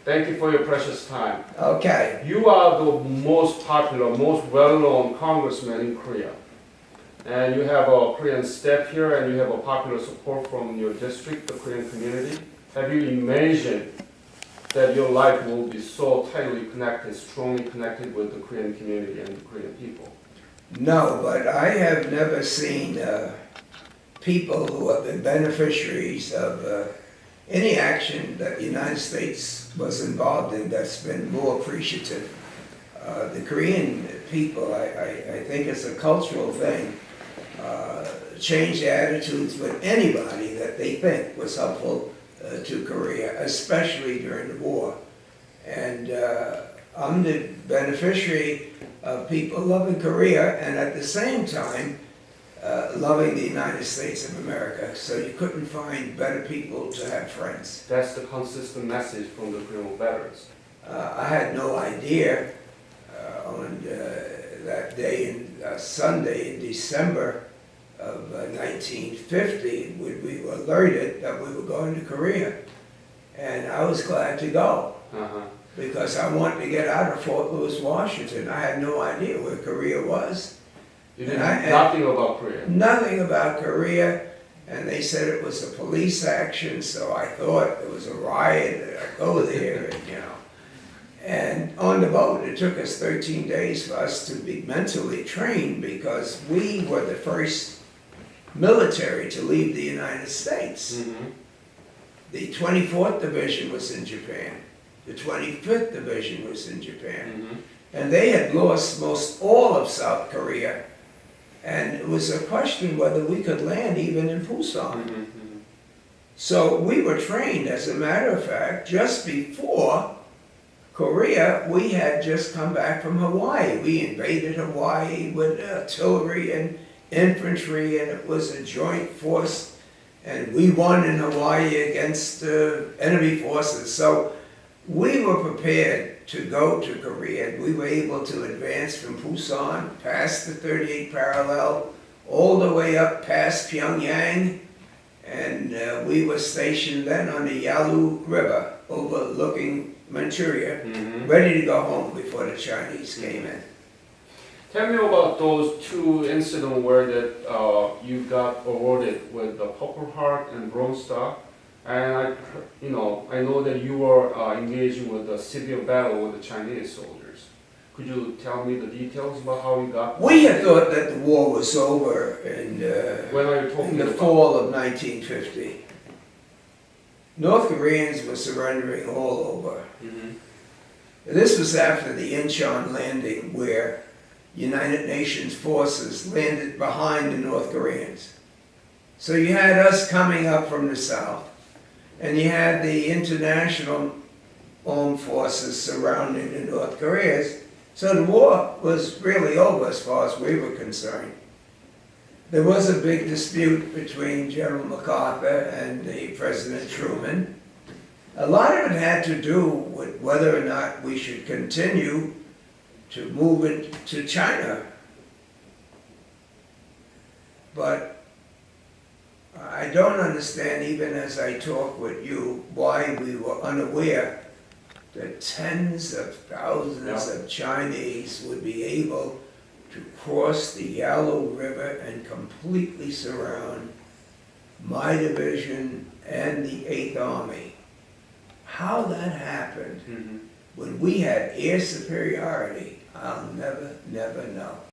Thank you for your precious time. Okay. You are the most popular, most well-known congressman in Korea. And you have a Korean staff here and you have a popular support from your district, the Korean community. Have you imagined that your life will be so tightly connected, strongly connected with the Korean community and the Korean people? No, but I have never seen people who have been beneficiaries of any action that the United States was involved in that's been more appreciative. The Korean people, I think it's a cultural thing, change their attitudes with anybody that they think was helpful to Korea, especially during the war. And I'm the beneficiary of people loving Korea and at the same time loving the United States of America. So you couldn't find better people to have friends. That's the consistent message from the Korean veterans. I had no idea on that day, Sunday in December of 1950, we were alerted that we were going to Korea. And I was glad to go because I wanted to get out of Fort Lewis, Washington. I had no idea where Korea was. You didn't know nothing about Korea? Nothing about Korea. And they said it was a police action, so I thought it was a riot, and I'd go there, and, you know. And on the boat, it took us 13 days for us to be mentally trained because we were the first military to leave the United States. Mm-hmm. The 24th Division was in Japan. The 25th Division was in Japan. Mm-hmm. And they had lost most all of South Korea. And it was a question whether we could land even in Busan. Mm-hmm. So we were trained, as a matter of fact, just before Korea, we had just come back from Hawaii. We invaded Hawaii with artillery and infantry, and it was a joint force. And we won in Hawaii against enemy forces. So we were prepared to go to Korea. We were able to advance from Busan, past the 38th parallel, all the way up past Pyongyang. And we were stationed then on the Yalu River, overlooking Manchuria, ready to go home before the Chinese came in. Tell me about those two incidents where that you got awarded with the Purple Heart and Bronze Star. And I know that you were engaging with a severe battle with the Chinese soldiers. Could you tell me the details about how you got? We had thought that the war was over When are you talking in the about? fall of 1950. North Koreans were surrendering all over. Mm-hmm. This was after the Incheon landing, where United Nations forces landed behind the North Koreans. So you had us coming up from the south, and you had the international armed forces surrounding the North Koreans. So the war was really over as far as we were concerned. There was a big dispute between General MacArthur and the President Truman. A lot of it had to do with whether or not we should continue to move it to China. But I don't understand, even as I talk with you, why we were unaware that tens of thousands of Chinese would be able to cross the Yalu River and completely surround my division and the 8th Army. How that happened when we had air superiority, I'll never know.